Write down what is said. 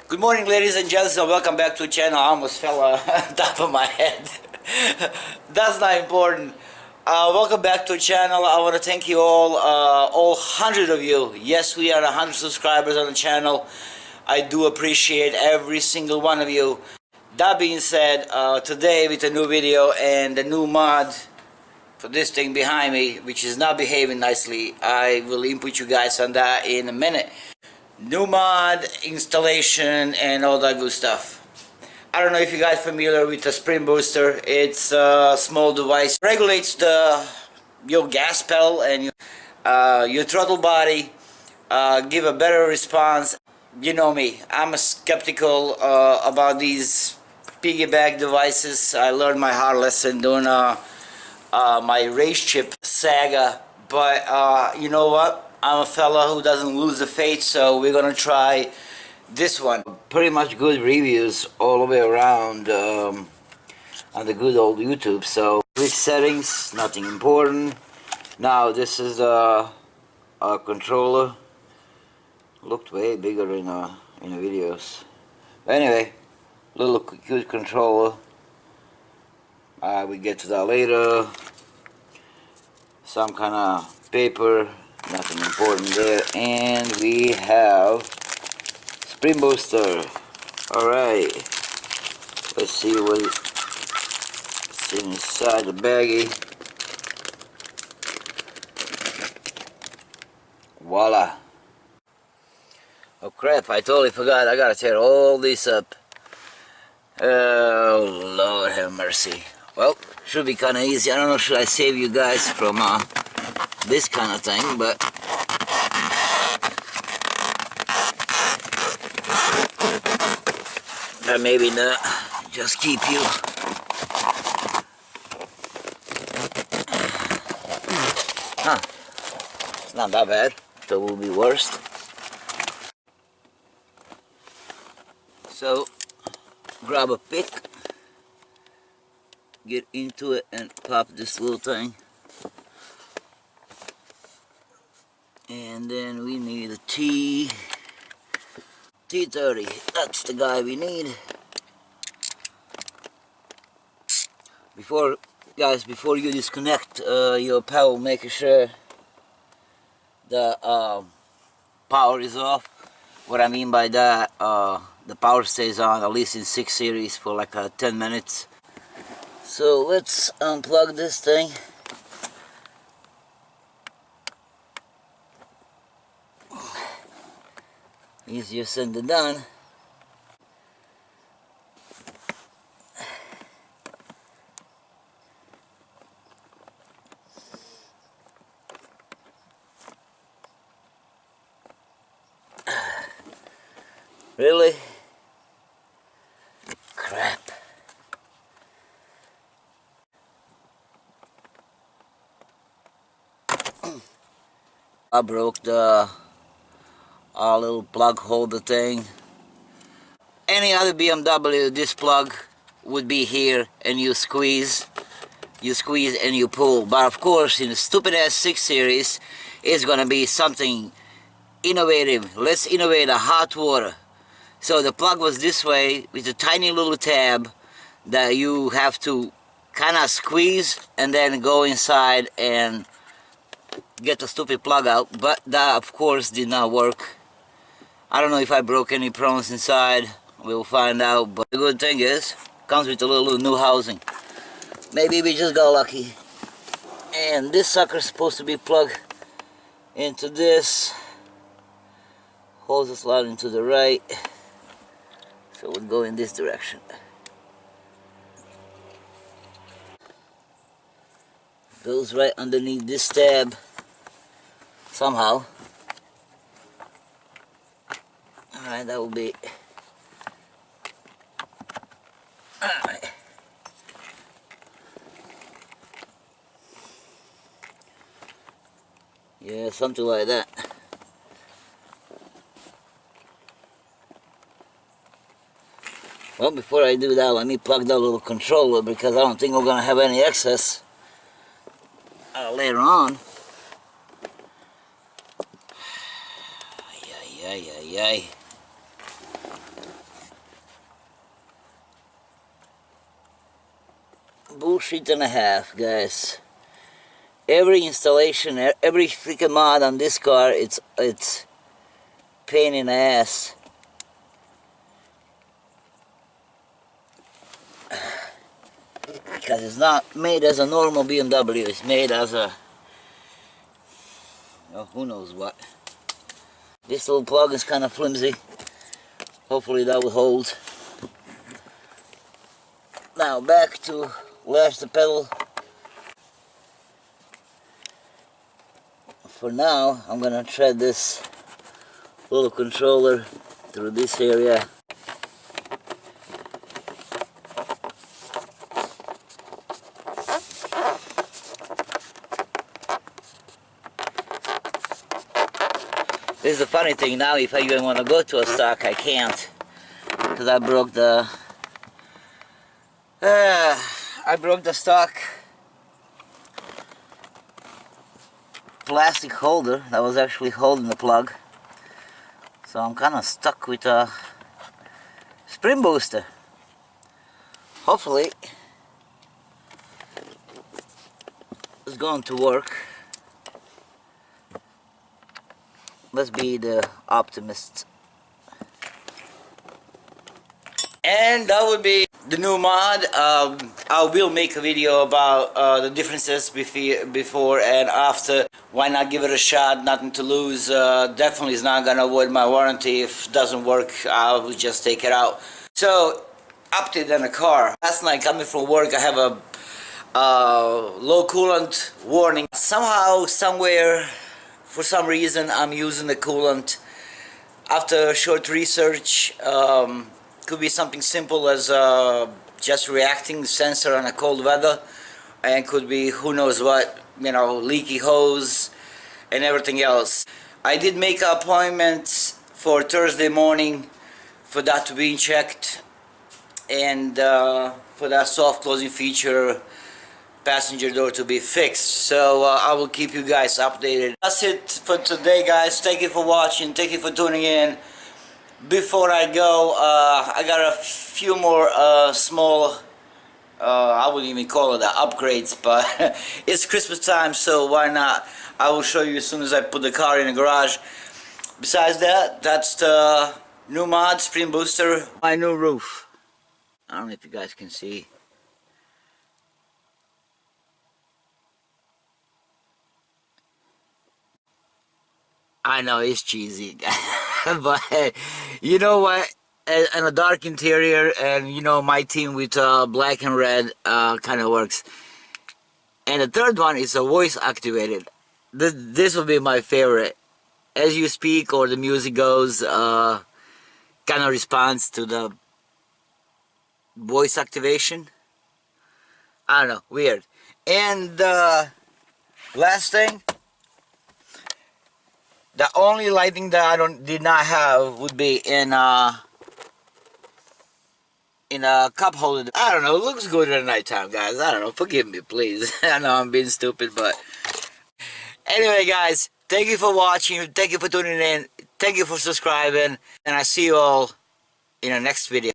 Good morning, ladies and gentlemen. Welcome back to the channel. I almost fell on top of my head. That's not important. Welcome back to the channel. I want to thank you all 100 of you. Yes, we are 100 subscribers on the channel. I do appreciate every single one of you. That being said, today with a new video and a new mod for this thing behind me, which is not behaving nicely, I will input you guys on that in a minute. New mod, installation, and all that good stuff. I don't know if you guys are familiar with the spring booster. It's a small device. It regulates your gas pedal and your throttle body, give a better response. You know me, I'm skeptical about these piggyback devices. I learned my hard lesson doing my race chip saga, but you know what? I'm a fella who doesn't lose the faith, so we're gonna try this one. Pretty much good reviews all the way around on the good old YouTube. So switch settings, nothing important. Now this is a controller. Looked way bigger in the videos. But anyway, little cute controller. We get to that later. Some kind of paper. Nothing important there, and we have spring booster. Alright, let's see what's inside the baggie. Voila. Oh crap, I totally forgot. I gotta tear all this up. Oh Lord have mercy. Well, should be kinda easy. I don't know, should I save you guys from this kind of thing, but maybe not. Just keep you. Huh. It's not that bad. That will be worse. So, grab a pick, get into it, and pop this little thing. And then we need a T30. That's the guy we need. Before you disconnect your power, make sure the power is off. What I mean by that, the power stays on at least in 6 series for like 10 minutes. So let's unplug this thing. Easier said than done. Really? Crap. I broke the little plug holder thing. Any other BMW, this plug would be here, and you squeeze and you pull. But of course, in the stupid ass 6 series, it's gonna be something innovative. Let's innovate a hot water. So the plug was this way with a tiny little tab that you have to kind of squeeze and then go inside and get the stupid plug out. But that of course did not work. I don't know if I broke any prongs inside. We'll find out. But the good thing is, comes with a little new housing. Maybe we just got lucky. And this sucker's supposed to be plugged into this. Holds the slot into the right. So we'll go in this direction. Goes right underneath this tab. Somehow. Alright, that will be... Alright. Yeah, something like that. Well, before I do that, let me plug that little controller because I don't think we're going to have any excess later on. Ay, ay, ay, ay, ay. bullshit and a half, guys. Every installation, every freaking mod on this car, it's pain in the ass. Because it's not made as a normal BMW, it's made as a, oh, who knows what. This little plug is kind of flimsy. Hopefully that will hold. Now back to lash the pedal. For now, I'm gonna thread this little controller through this area. This is the funny thing now, if I even want to go to a stock, I can't. Because I broke the stock plastic holder that was actually holding the plug. So I'm kind of stuck with a spring booster. Hopefully it's going to work. Let's be the optimist. And that would be the new mod. I will make a video about the differences before and after. Why not give it a shot? Nothing to lose. Definitely is not gonna avoid my warranty. If it doesn't work, I will just take it out. So, update on the car. Last night coming from work, I have a low coolant warning. Somehow, somewhere, for some reason, I'm using the coolant. After short research, could be something simple as just reacting sensor on a cold weather, and could be who knows what, you know, leaky hose and everything else. I did make an appointment for Thursday morning for that to be checked, and for that soft closing feature passenger door to be fixed. So I will keep you guys updated. That's it for today, guys. Thank you for watching, thank you for tuning in. Before I go, I got a few more small, I wouldn't even call it upgrades, but it's Christmas time, so why not? I will show you as soon as I put the car in the garage. Besides that, that's the new mod, spring booster, my new roof. I don't know if you guys can see. I know it's cheesy, but you know what? And a dark interior, and you know my team with black and red kind of works. And the third one is a voice activated. This will be my favorite. As you speak or the music goes, kind of responds to the voice activation. I don't know, weird. And last thing. The only lighting that I did not have would be in a cup holder. I don't know, it looks good at nighttime, guys. I don't know, forgive me, please. I know I'm being stupid, but anyway, guys, thank you for watching, thank you for tuning in, thank you for subscribing, and I see you all in the next video.